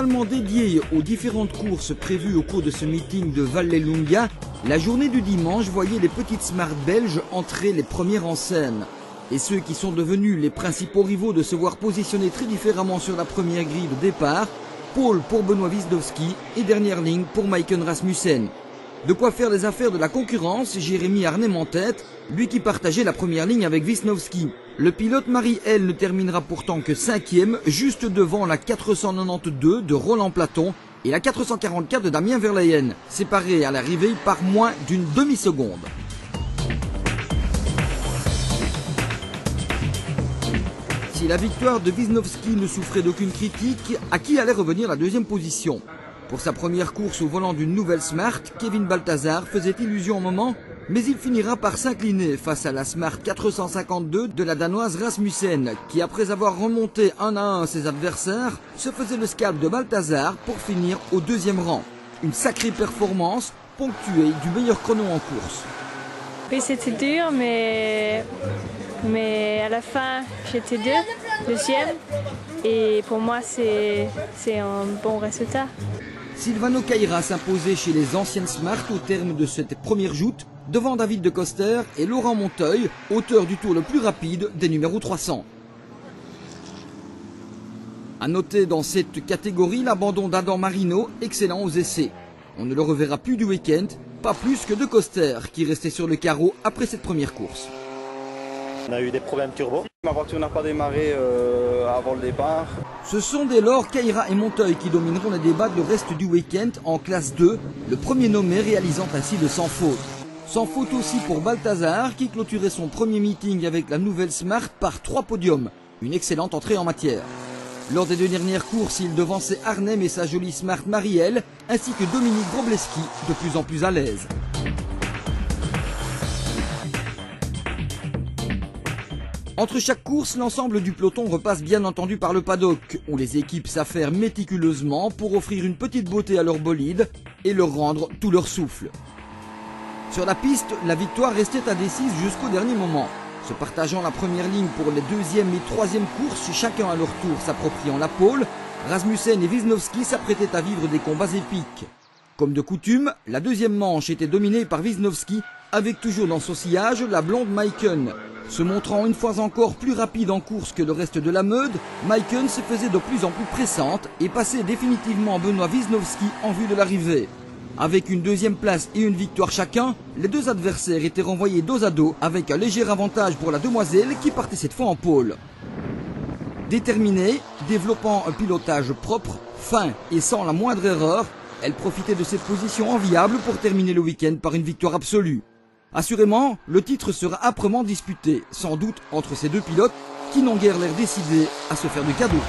Finalement dédiée aux différentes courses prévues au cours de ce meeting de Vallelunga, la journée du dimanche voyait les petites Smart belges entrer les premières en scène. Et ceux qui sont devenus les principaux rivaux de se voir positionnés très différemment sur la première grille de départ, pole pour Benoît Wisnowski et dernière ligne pour Maiken Rasmussen. De quoi faire les affaires de la concurrence, Jérémy Arnhem en tête, lui qui partageait la première ligne avec Wisnowski. Le pilote Marie-L ne terminera pourtant que 5e, juste devant la 492 de Roland Platon et la 444 de Damien Verleyen, séparés à l'arrivée par moins d'une demi-seconde. Si la victoire de Wisnowski ne souffrait d'aucune critique, à qui allait revenir la deuxième position? Pour sa première course au volant d'une nouvelle Smart, Kevin Balthazar faisait illusion au moment, mais il finira par s'incliner face à la Smart 452 de la Danoise Rasmussen, qui après avoir remonté 1 à 1 ses adversaires, se faisait le scalp de Balthazar pour finir au deuxième rang. Une sacrée performance ponctuée du meilleur chrono en course. Oui, c'était dur, mais à la fin, j'étais deuxième. Et pour moi, c'est un bon résultat. Silvano Caira s'imposait chez les anciennes Smart au terme de cette première joute, devant David de Coster et Laurent Monteuil, auteur du tour le plus rapide des numéros 300. A noter dans cette catégorie l'abandon d'Adam Marino, excellent aux essais. On ne le reverra plus du week-end, pas plus que de Coster, qui restait sur le carreau après cette première course. On a eu des problèmes turbo. Ma voiture n'a pas démarré avant le départ. Ce sont dès lors Caira et Monteuil qui domineront les débats le reste du week-end en classe 2, le premier nommé réalisant ainsi le sans faute. Sans faute aussi pour Balthazar qui clôturait son premier meeting avec la nouvelle Smart par 3 podiums. Une excellente entrée en matière. Lors des 2 dernières courses, il devançait Arnhem et sa jolie Smart Marie-L, ainsi que Dominique Grobleski, de plus en plus à l'aise. Entre chaque course, l'ensemble du peloton repasse bien entendu par le paddock, où les équipes s'affairent méticuleusement pour offrir une petite beauté à leur bolide et leur rendre tout leur souffle. Sur la piste, la victoire restait indécise jusqu'au dernier moment, se partageant la première ligne pour les 2e et 3e courses, chacun à leur tour s'appropriant la pole. Rasmussen et Wisnowski s'apprêtaient à vivre des combats épiques. Comme de coutume, la deuxième manche était dominée par Wisnowski, avec toujours dans son sillage la blonde Maiken. Se montrant une fois encore plus rapide en course que le reste de la meute, Maiken se faisait de plus en plus pressante et passait définitivement Benoît Wisnowski en vue de l'arrivée. Avec une 2e place et une victoire chacun, les 2 adversaires étaient renvoyés dos à dos avec un léger avantage pour la demoiselle qui partait cette fois en pole. Déterminée, développant un pilotage propre, fin et sans la moindre erreur, elle profitait de cette position enviable pour terminer le week-end par une victoire absolue. Assurément, le titre sera âprement disputé, sans doute entre ces 2 pilotes qui n'ont guère l'air décidés à se faire du cadeau.